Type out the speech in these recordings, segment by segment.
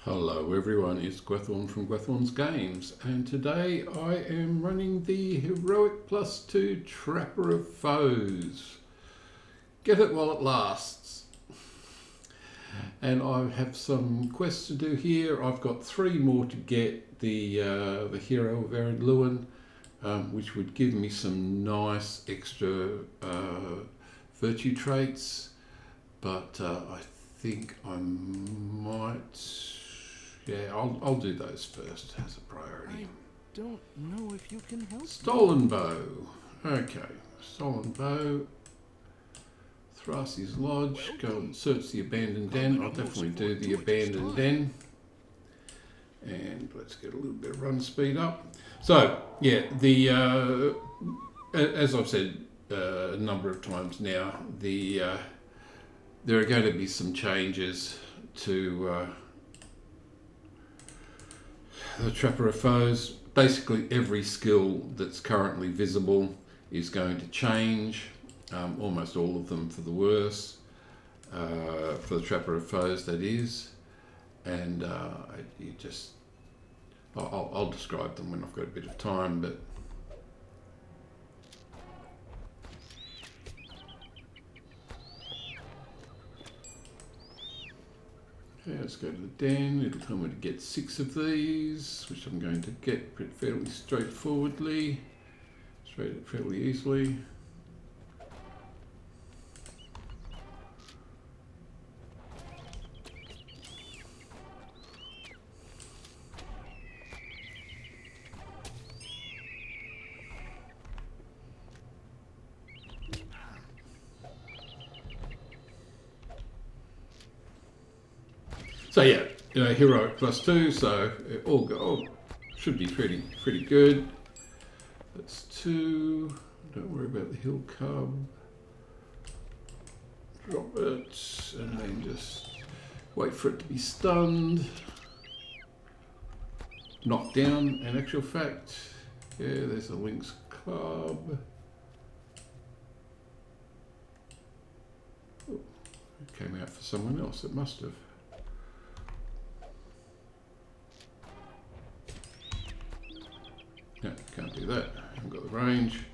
Hello everyone, it's Gwethorn from Gwethorn's Games, and today I am running the Heroic +2 Trapper of Foes. Get it while it lasts. And I have some quests to do here. I've got 3 more to get the Hero of Erin Lewin, which would give me some nice extra virtue traits, but I think I might... Yeah, I'll do those first as a priority. I don't know if you can help. Stolen bow. Okay, stolen bow. Thrasi's Lodge. Go and search the abandoned den. I'll definitely do the abandoned den. And let's get a little bit of run speed up. So, yeah, the as I've said a number of times now, there are going to be some changes to the Trapper of Foes. Basically every skill that's currently visible is going to change, almost all of them for the worse, for the Trapper of Foes that is, and I'll describe them when I've got a bit of time, but let's go to the den. It'll tell me to get 6 of these, which I'm going to get fairly fairly easily. So yeah, Heroic +2, so it all should be pretty good. That's 2. Don't worry about the hill cub. Drop it, and then just wait for it to be stunned. Knocked down, in actual fact. Yeah, there's a lynx club. Oh, it came out for someone else, it must have. No, can't do that. I haven't got the range.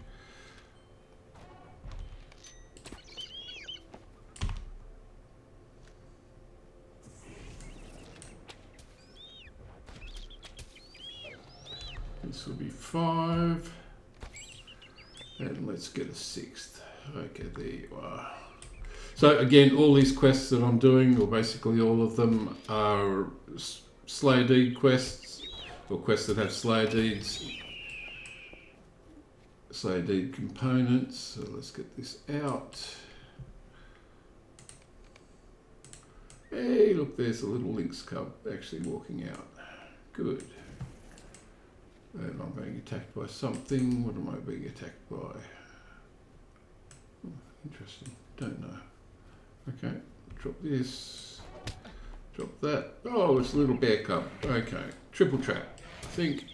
This will be 5. And let's get a 6th. Okay, there you are. So again, all these quests that I'm doing, or basically all of them, are Slayer Deed quests, or quests that have Slayer Deeds. Slayer Deed components, so let's get this out. Hey, look, there's a little lynx cub actually walking out. Good. And I'm being attacked by something. What am I being attacked by? Oh, interesting. Don't know. Okay, drop this. Drop that. Oh, it's a little bear cub. Okay, triple trap. I think.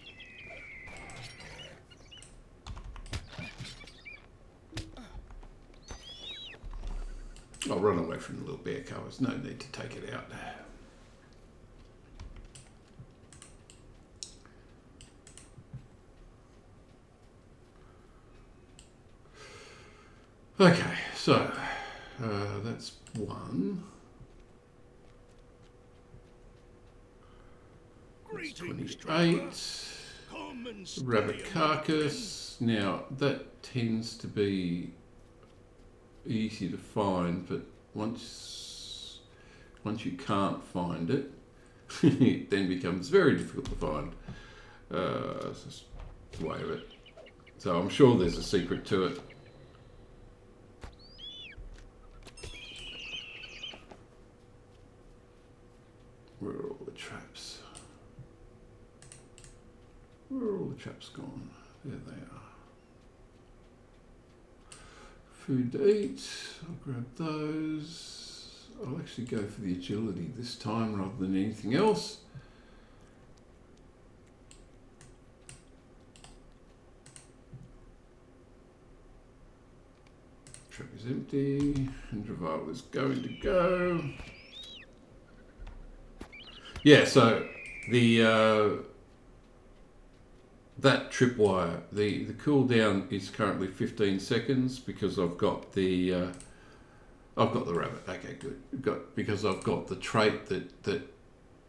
I'll run away from the little bear cub. There's no need to take it out. Okay, so that's 1. That's 28. Rabbit carcass. Now that tends to be easy to find, but once you can't find it, it then becomes very difficult to find. It's just the way of it. So I'm sure there's a secret to it. Where are all the traps? Where are all the traps gone? There they are. Food to eat, I'll grab those. I'll actually go for the agility this time rather than anything else. Trap is empty, and Revival is going to go. Yeah, so the that tripwire, the cooldown is currently 15 seconds because I've got the rabbit. Okay, good. Because I've got the trait that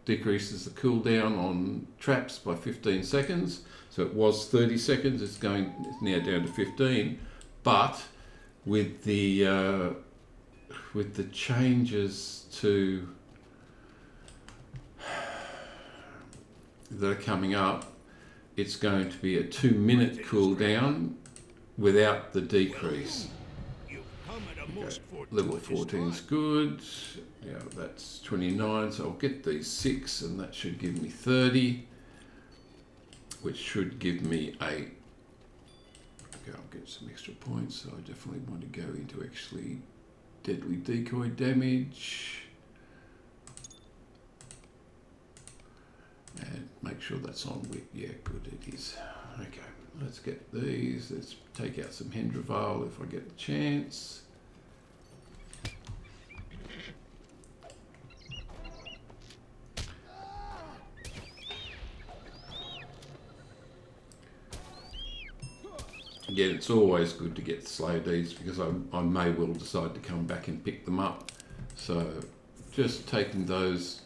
decreases the cooldown on traps by 15 seconds. So it was 30 seconds. It's now down to 15. But with the changes to that are coming up, it's going to be a 2-minute cooldown without the decrease. Okay. Level 14 is good. Yeah, that's 29, so I'll get these 6 and that should give me 30, which should give me 8. Okay, I'll get some extra points, so I definitely want to go into actually deadly decoy damage. And make sure that's on whip. Yeah, good, it is. Okay, let's get these. Let's take out some Hendraval if I get the chance. Again, it's always good to get slow deeds because I may well decide to come back and pick them up. So just taking those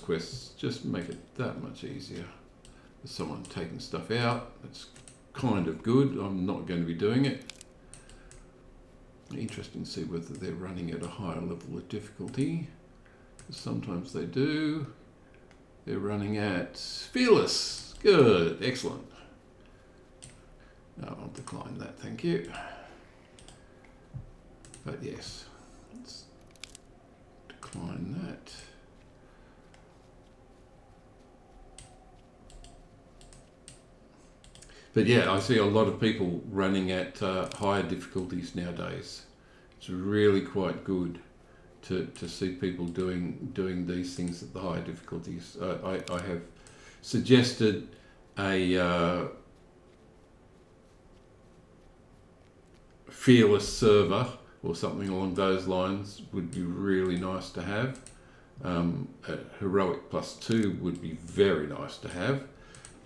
quests just make it that much easier. There's someone taking stuff out. That's kind of good. I'm not going to be doing it. Interesting to see whether they're running at a higher level of difficulty. Sometimes they do. They're running at Fearless. Good, excellent. No, I'll decline that, thank you. But yes, let's decline that. But yeah, I see a lot of people running at higher difficulties nowadays. It's really quite good to see people doing these things at the higher difficulties. I have suggested a Fearless server or something along those lines would be really nice to have. A Heroic +2 would be very nice to have,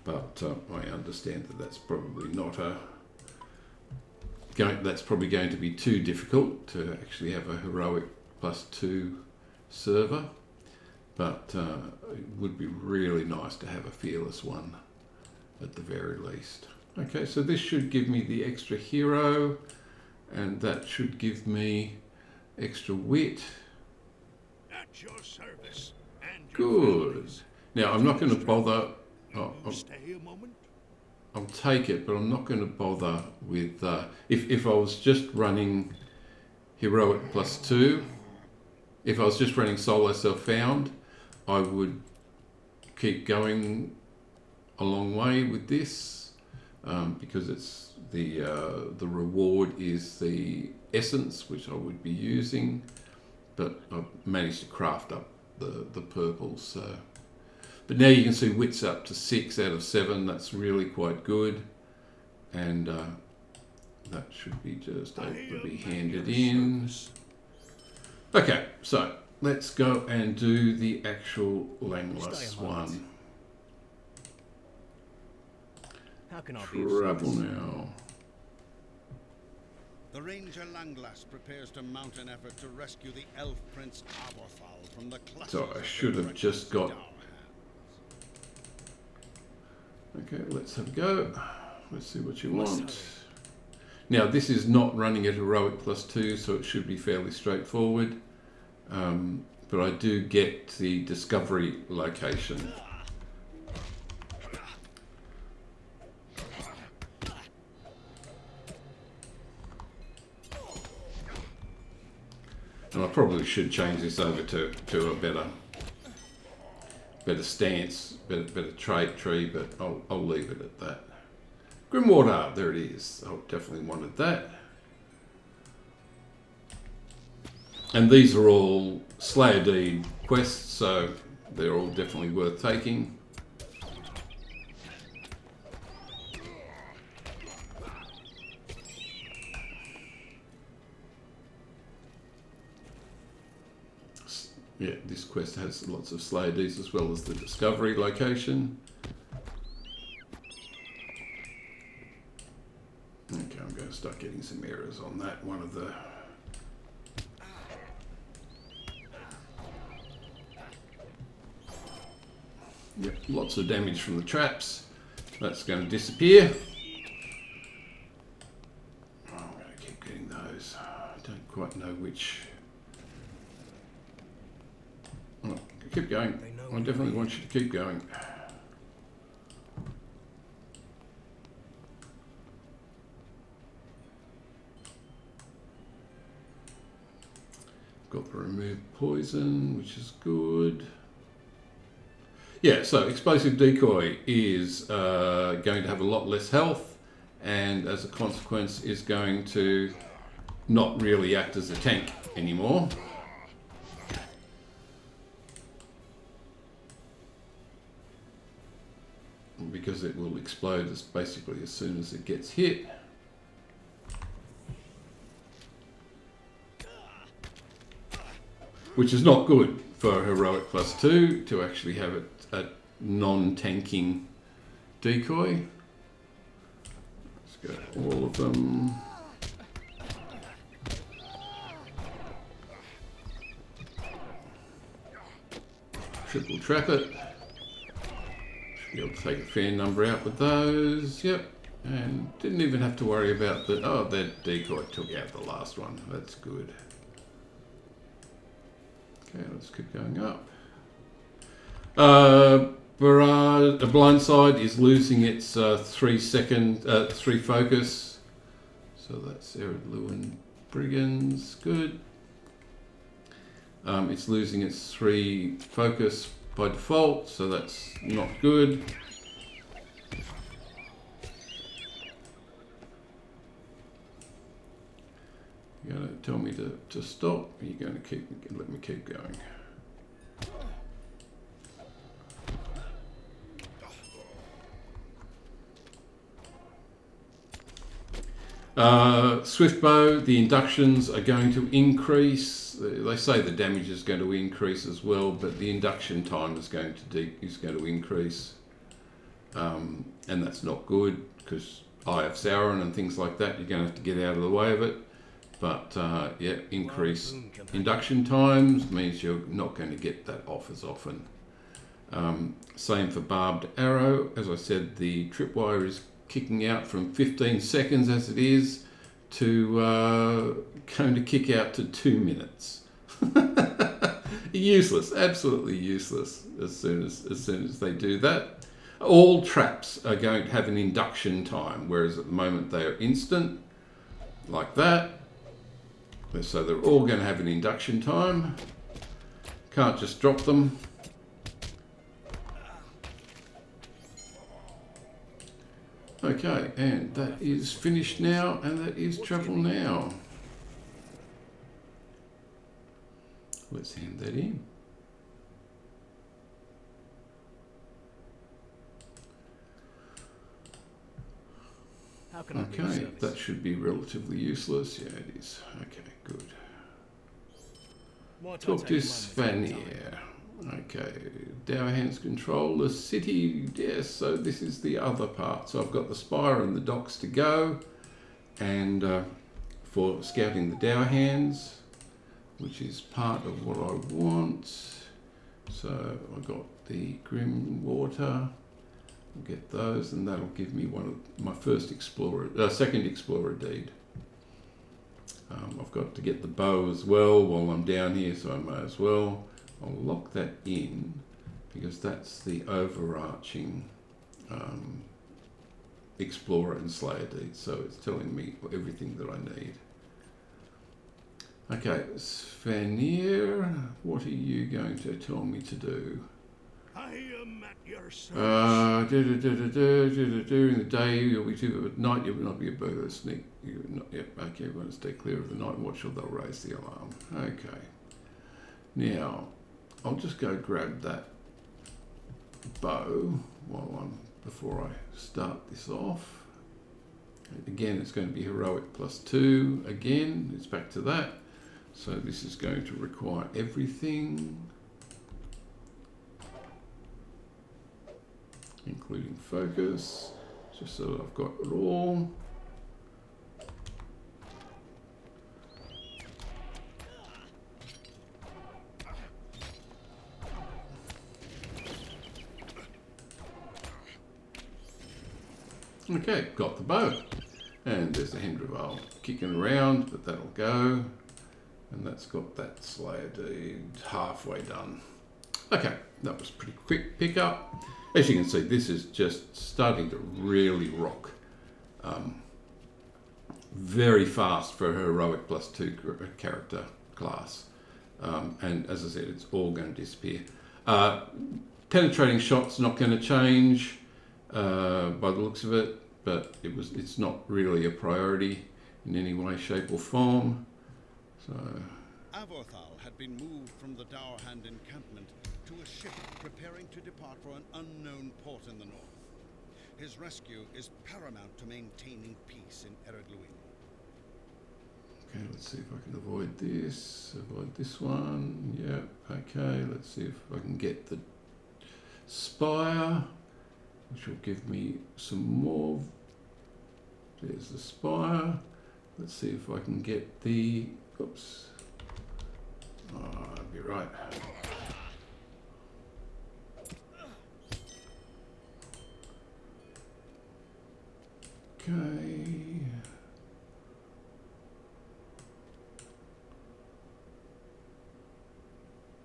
but I understand that that's probably not that's probably going to be too difficult to actually have a Heroic +2 server, but it would be really nice to have a Fearless one at the very least. Okay, so this should give me the extra hero, and that should give me extra wit. At your service. And Good. Now I'm not going to bother. Stay a moment. I'll take it, but I'm not going to bother with. If I was just running Heroic +2, if I was just running Solo Self-Found, I would keep going a long way with this because it's the reward is the essence, which I would be using, but I've managed to craft up the purples. So. But now you can see wit's up to 6 out of 7. That's really quite good, and that should be just able to be handed in. Okay, so let's go and do the actual Langless one. How can I be of Trouble service? now. The Ranger Langlass prepares to mount an effort to rescue the elf prince Aberfall from the clutches So I should have just got. Dower. Okay, let's have a go. Let's see what you want. Now this is not running at Heroic +2, so it should be fairly straightforward. But I do get the discovery location. And I probably should change this over to a better stance, better trait tree, but I'll leave it at that. Grimwater, there it is. I definitely wanted that. And these are all Slayer Deed quests, so they're all definitely worth taking. Yeah, this quest has lots of Slayer Deeds as well as the discovery location. Okay, I'm going to start getting some errors on that. One of the... Yep, lots of damage from the traps. That's going to disappear. Oh, I'm going to keep getting those. I don't quite know which... Oh, keep going. I definitely want you to keep going. Got the remove poison, which is good. Yeah, so explosive decoy is going to have a lot less health, and as a consequence is going to not really act as a tank anymore. Because it will explode as basically as soon as it gets hit. Which is not good for Heroic +2 to actually have it a non-tanking decoy. Let's go all of them. Triple trap it. Should be able to take a fair number out with those. Yep. And didn't even have to worry about the... Oh, that decoy took out the last one. That's good. Okay, let's keep going up. Barrage, the blindside is losing its 3 focus. So that's Eredluin Brigands. Good. It's losing its 3 focus by default, so that's not good. You're going to tell me to stop, or you're going to let me keep going? Swiftbow, the inductions are going to increase. They say the damage is going to increase as well, but the induction time is going to increase, and that's not good because Eye of Sauron and things like that. You're going to have to get out of the way of it. But yeah, increased induction times means you're not going to get that off as often. Same for barbed arrow. As I said, the tripwire is kicking out from 15 seconds as it is to going to kick out to 2 minutes. Useless, absolutely useless. As soon as they do that, all traps are going to have an induction time, whereas at the moment they are instant, like that. So they're all going to have an induction time. Can't just drop them. Okay, and that is finished now, and that is travel now. Let's hand that in. How can I be of Okay, service? that should be relatively useless. Yeah, it is. Okay, good. What Talk I to take a moment at a Svanir. time. Okay, Dower Hands control the city. Yes, so this is the other part. So I've got the spire and the docks to go, and for scouting the Dower Hands, which is part of what I want. So I got the Grim Water. I'll get those, and that'll give me one of my second explorer deed. I've got to get the bow as well while I'm down here, so I may as well. I'll lock that in because that's the overarching explorer and slayer deed, so it's telling me everything that I need. Okay, Svanir, what are you going to tell me to do? I am at your service. During the day you'll be too, but at night you will not be a burglar sneak. You will not, yep, okay, we want to stay clear of the night watch or they'll raise the alarm. Okay. Now, I'll just go grab that bow before I start this off. Again, it's going to be heroic +2 again. It's back to that. So this is going to require everything, including focus, just so that I've got it all. Okay, got the bow. And there's the Hendrival kicking around, but that'll go. And that's got that Slayer deed halfway done. Okay, that was pretty quick pickup. As you can see, this is just starting to really rock. Very fast for a heroic +2 character class. And as I said, it's all going to disappear. Penetrating shot's not going to change by the looks of it, but it's not really a priority in any way, shape or form. So Avothal had been moved from the Dowerhand encampment to a ship preparing to depart for an unknown port in the north. His rescue is paramount to maintaining peace in Eredluin. okay, let's see if I can avoid this. Avoid this one. Yeah, okay, let's see if I can get the spire, which will give me some more. There's the spire. Let's see if I can get the, oops. Oh, I'll be right. Okay.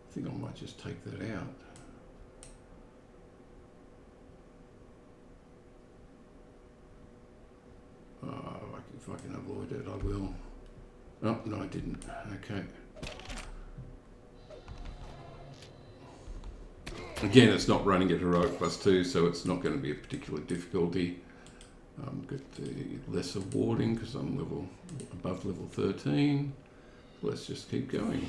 I think I might just take that out. If I can avoid it, I will. Oh, no, I didn't. Okay. Again, it's not running at heroic +2, so it's not going to be a particular difficulty. Got the lesser warding because I'm above level 13. So let's just keep going.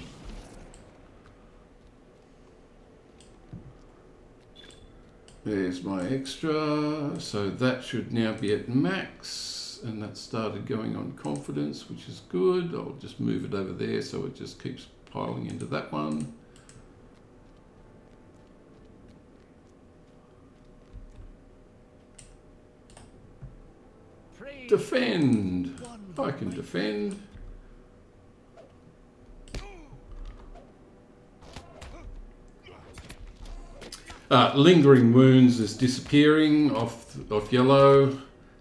There's my extra, so that should now be at max. And that started going on confidence, which is good. I'll just move it over there so it just keeps piling into that one. Defend! I can defend. Lingering wounds is disappearing off yellow.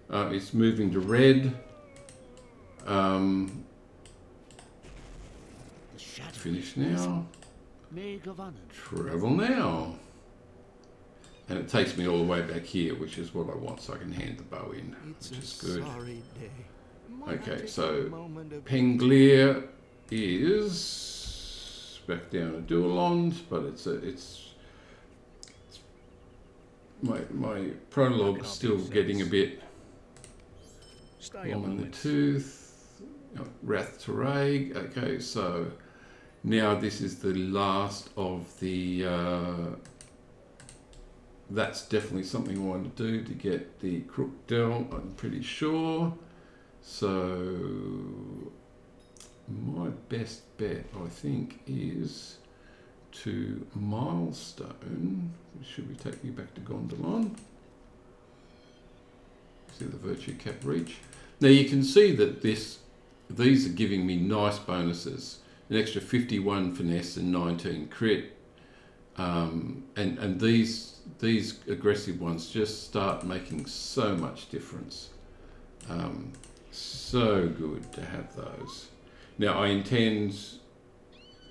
It's moving to red. Finish now. Travel now. And it takes me all the way back here, which is what I want, so I can hand the bow in, which is good. Okay, so Penglir is back down at Dualond, but it's my prologue's still getting a bit long in the tooth. Wrath Tarag. Okay, so now this is the last of the that's definitely something I want to do to get the crook dealt, I'm pretty sure. So my best bet, I think, is to Milestone, which should be taking me back to Gondolon. See the Virtue Cap Reach. Now you can see that these are giving me nice bonuses. An extra 51 finesse and 19 crit. And these aggressive ones just start making so much difference. So good to have those. Now I intend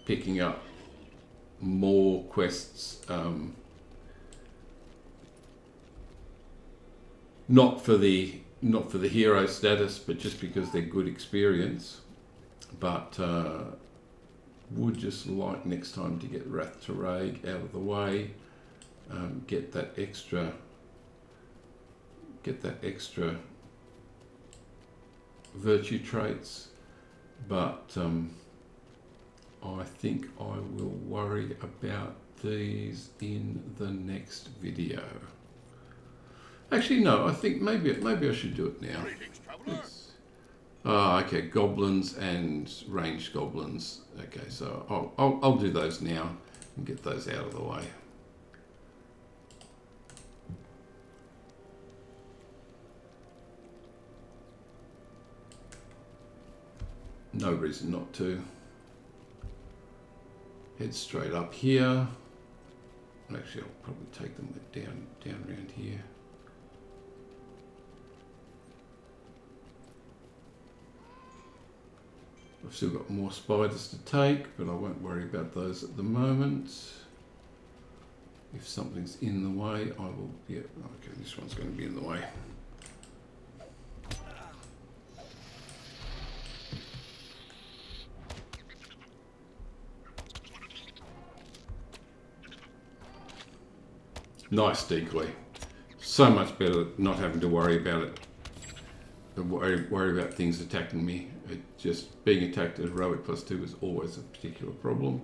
picking up more quests, not for the hero status, but just because they're good experience. But would just like next time to get Wrath Tarag out of the way, get that extra virtue traits, but I think I will worry about these in the next video. Actually, no, I think maybe I should do it now. Oh, okay, goblins and ranged goblins. Okay, so I'll do those now and get those out of the way. No reason not to. Head straight up here. Actually, I'll probably take them down around here. I've still got more spiders to take, but I won't worry about those at the moment. If something's in the way, I will... Yeah, okay, this one's going to be in the way. Nice decoy. So much better not having to worry about it. Worry about things attacking me. Just being attacked at heroic +2 is always a particular problem.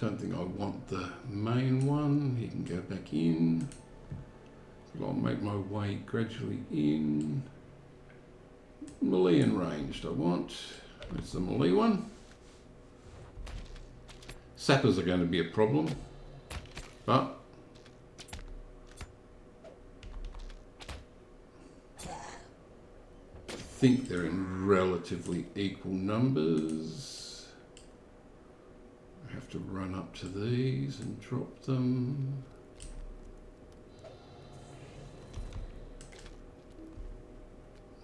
Don't think I want the main one. He can go back in. So I'll make my way gradually in. Melee and ranged I want. That's the melee one. Sappers are going to be a problem, but I think they're in relatively equal numbers. Have to run up to these and drop them.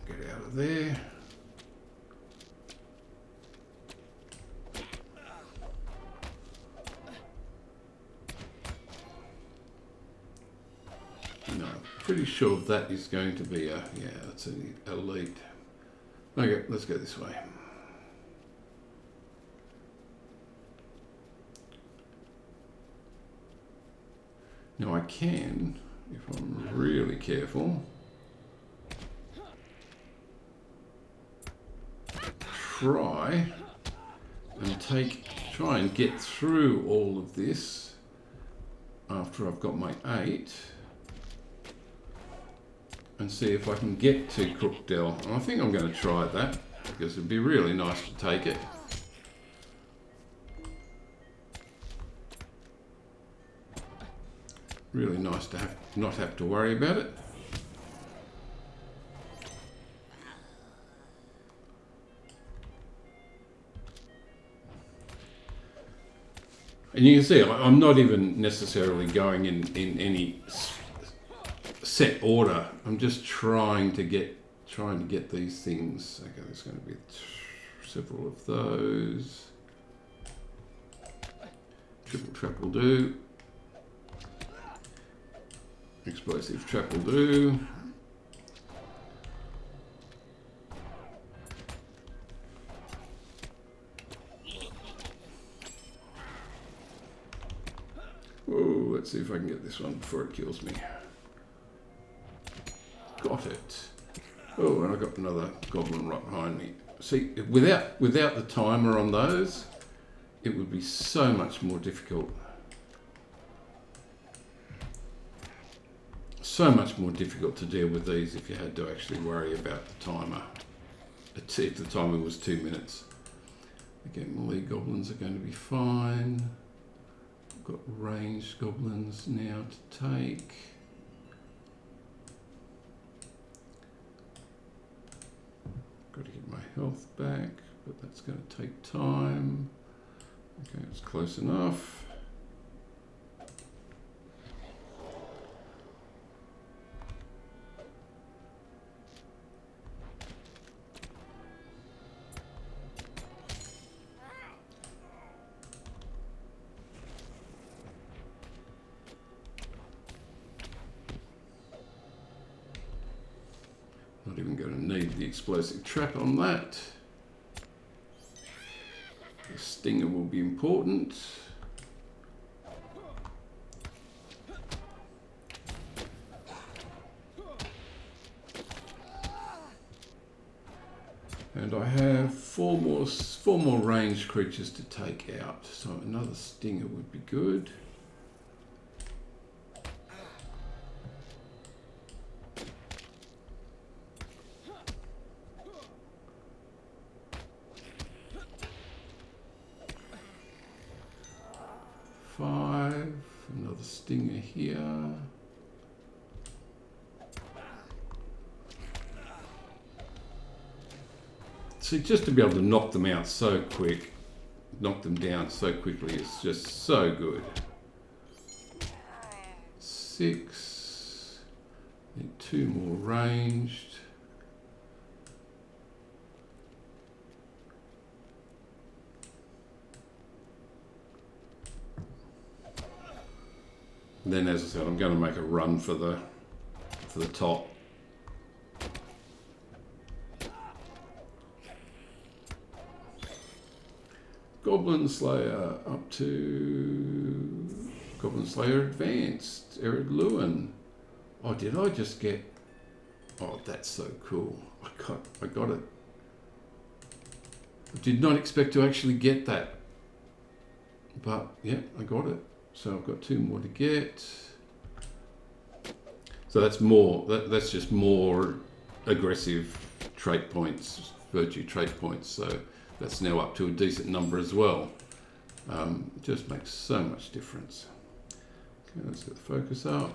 Get out of there. No, pretty sure that is going to be a, yeah, that's an elite. Okay, let's go this way. Now I can, if I'm really careful, try and get through all of this after I've got my 8 and see if I can get to Crookdell. And I think I'm going to try that because it'd be really nice to take it. Really nice to not have to worry about it. And you can see I'm not even necessarily going in any set order. I'm just trying to get these things. Okay, there's going to be several of those. Triple trap will do. Explosive trap will do. Whoa, let's see if I can get this one before it kills me. Got it. Oh, and I got another goblin right behind me. See, without the timer on those, it would be so much more difficult. So much more difficult to deal with these if you had to actually worry about the timer. If the timer was 2 minutes. Again, melee goblins are going to be fine. I've got ranged goblins now to take. Got to get my health back, but that's going to take time. Okay, it's close enough. Not even going to need the explosive trap on that. stinger will be important. And I have four more ranged creatures to take out, so another stinger would be good. Five, another stinger here. See, just to be able to knock them out so quick, knock them down so quickly, it's just so good. 6, then 2 more ranged. And then, as I said, I'm going to make a run for the top. Goblin Slayer up to Goblin Slayer Advanced, Erid Lewin. Oh, did I just get? Oh, that's so cool! I got it. I did not expect to actually get that, but yeah, I got it. So I've got 2 more to get. So that's more. That's just more aggressive trait points, virtue trait points. So that's now up to a decent number as well. It just makes so much difference. Okay, let's get the focus up.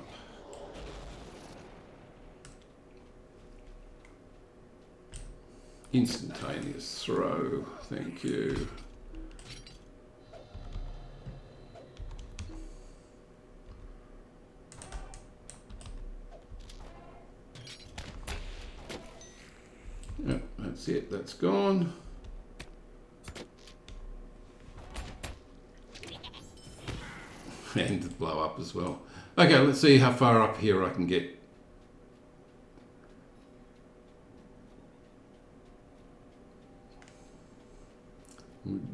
Instantaneous throw, thank you. Yep, that's it, that's gone. And to blow up as well. Okay, let's see how far up here I can get.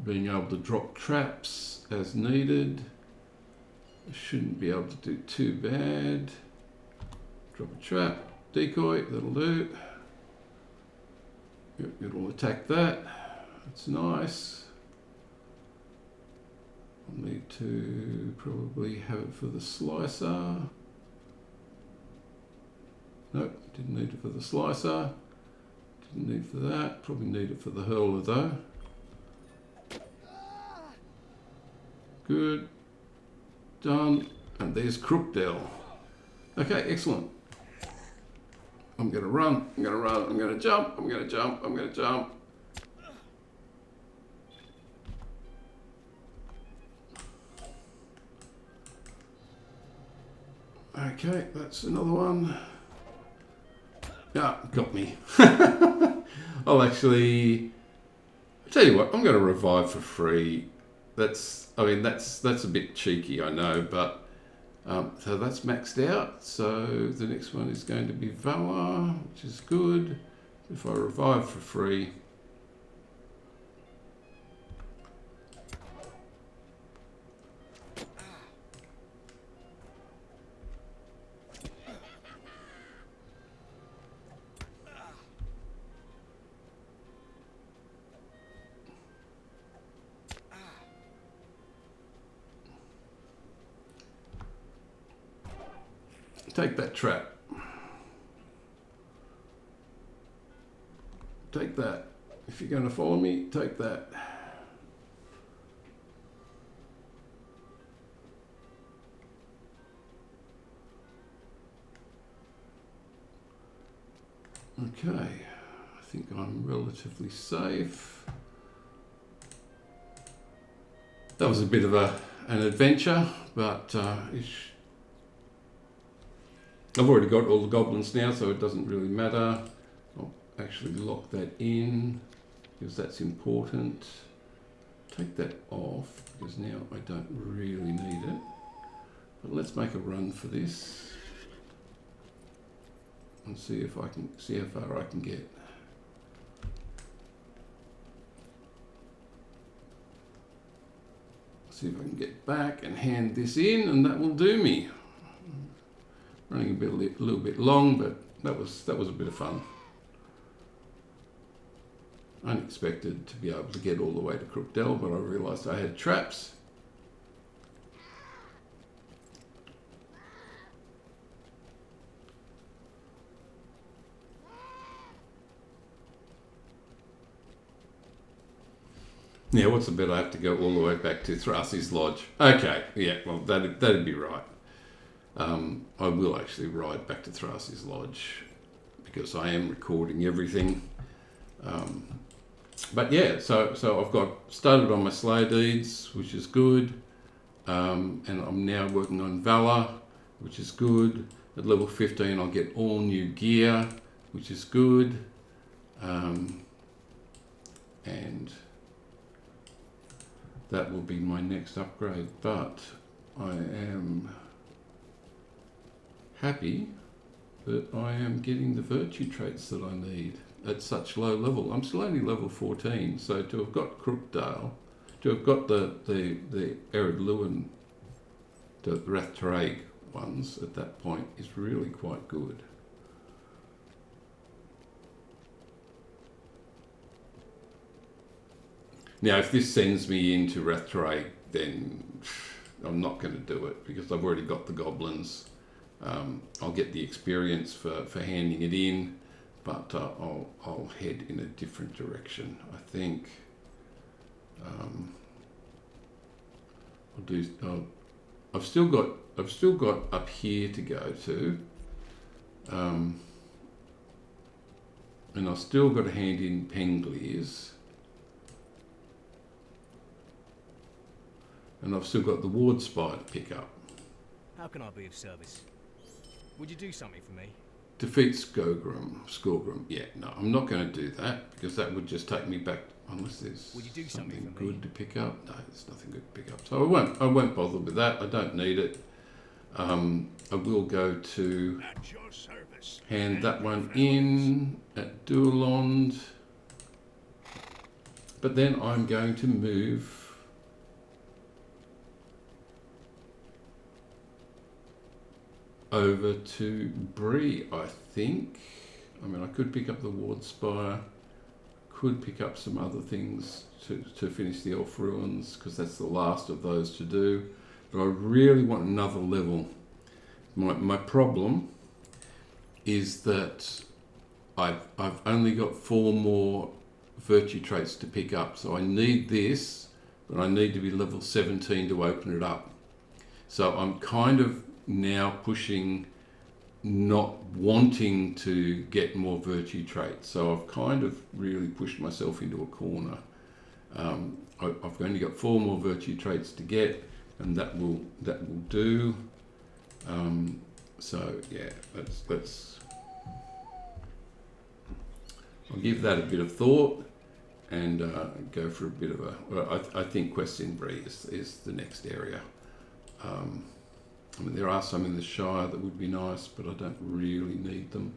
Being able to drop traps as needed. I shouldn't be able to do too bad. Drop a trap, decoy, that'll do. Yep, it'll attack that. That's nice. I'll need to probably have it for the slicer. Nope, didn't need it for the slicer. Didn't need it for that. Probably need it for the hurler though. Good. Done. And there's Crookdell. Okay, excellent. I'm going to run. I'm going to run. I'm going to jump. I'm going to jump. I'm going to jump. Okay, that's another one. Yeah, got me. I'll actually... I'll tell you what, I'm going to revive for free. That's a bit cheeky, I know, but so that's maxed out. So the next one is going to be Valor, which is good. If I revive for free, take that trap. Take that. If you're going to follow me, take that. Okay, I think I'm relatively safe. That was a bit of an adventure, but I've already got all the goblins now, so it doesn't really matter. I'll actually lock that in because that's important. Take that off because now I don't really need it. But let's make a run for this and see if I can see how far I can get. see if I can get back and hand this in, and that will do me. Running a little bit long, but that was a bit of fun. Unexpected to be able to get all the way to Crookdale, but I realised I had traps. Yeah, what's the bet I have to go all the way back to Thrassy's Lodge? Okay, yeah, well, that'd be right. I will actually ride back to Thrassy's Lodge because I am recording everything. But yeah, so I've got started on my Slay Deeds, which is good. And I'm now working on Valor, which is good. At level 15, I'll get all new gear, which is good. And that will be my next upgrade, but I am happy that I am getting the virtue traits that I need at such low level. I'm still only level 14, so to have got Crookdale, to have got the Ered Luin, the Rathtraig ones at that point is really quite good. Now, if this sends me into Rathtraig, then I'm not going to do it because I've already got the goblins. I'll get the experience for handing it in, but I'll head in a different direction. I think I've still got up here to go to, and I've still got to hand in Pengliers. And I've still got the Ward Spy to pick up. How can I be of service? Would you do something for me? Defeat Skorgrim. Yeah, no, I'm not going to do that because that would just take me back. Unless there's Would you do something for me? good to pick up. No, there's nothing good to pick up. So I won't bother with that. I don't need it. I will go to At your service. hand that one in at Dualond. But then I'm going to move over to Bree, I think. I mean, I could pick up the Ward Spire, could pick up some other things to finish the Elf Ruins, because that's the last of those to do. But I really want another level. My problem is that I've only got 4 more virtue traits to pick up, so I need this, but I need to be level 17 to open it up. So I'm kind of now pushing not wanting to get more virtue traits, so I've kind of really pushed myself into a corner. I've only got 4 more virtue traits to get, and that will do. So yeah, let's I'll give that a bit of thought and go for a bit of a. Well, I think Quest in Bree is the next area. I mean, there are some in the Shire that would be nice, but I don't really need them.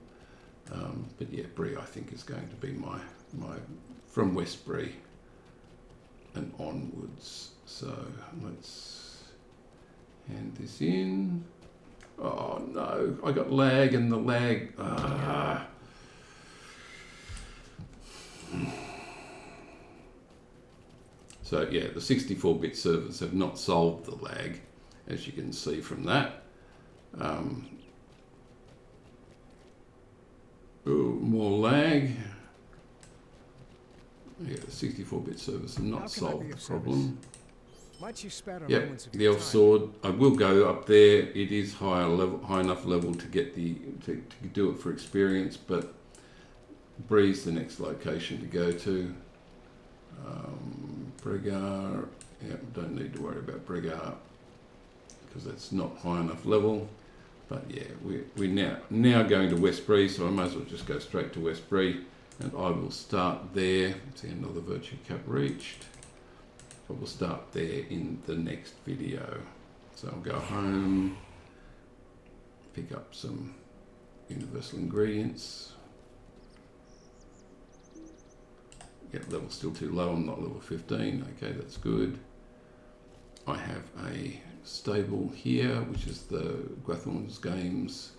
But yeah, Bree I think is going to be my from West Bree and onwards. So let's hand this in. Oh no, I got lag and the lag. So yeah, the 64-bit servers have not solved the lag, as you can see from that. More lag. Yeah, the 64-bit servers have not solved the problem. Might you spare a Yep, moment of the your Elf time? Sword. I will go up there. It is high enough level to get to do it for experience, but Bree's the next location to go to. Brigar, yeah, don't need to worry about Brigar because that's not high enough level. But yeah, we're now going to West Bree, so I might as well just go straight to West Bree, and I will start there. See, another virtue cap reached. I will start there in the next video. So I'll go home, pick up some universal ingredients. Yeah, level's still too low, I'm not level 15. Okay, that's good. I have a stable here, which is the Gwathorn's Games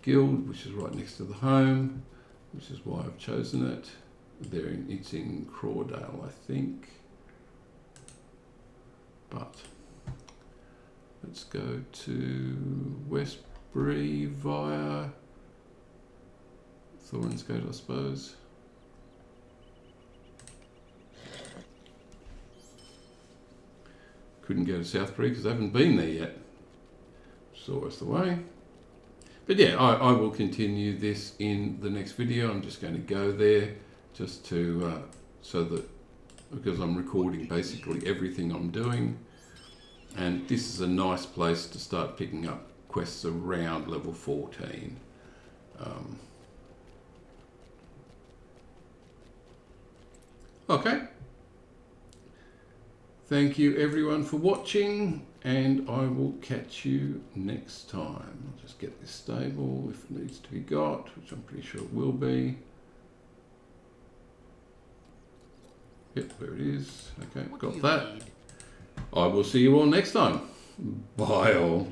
Guild, which is right next to the home, which is why I've chosen it. It's in Crawdale, I think. But let's go to Westbury via Thornsgate, I suppose. Couldn't go to Southbury because I haven't been there yet. It's always the way. But yeah, I will continue this in the next video. I'm just going to go there just to, so that, because I'm recording basically everything I'm doing. And this is a nice place to start picking up quests around level 14. Okay. Thank you everyone for watching, and I will catch you next time. I'll just get this stable if it needs to be got, which I'm pretty sure it will be. Yep, there it is. Okay, got that. I will see you all next time. Bye all.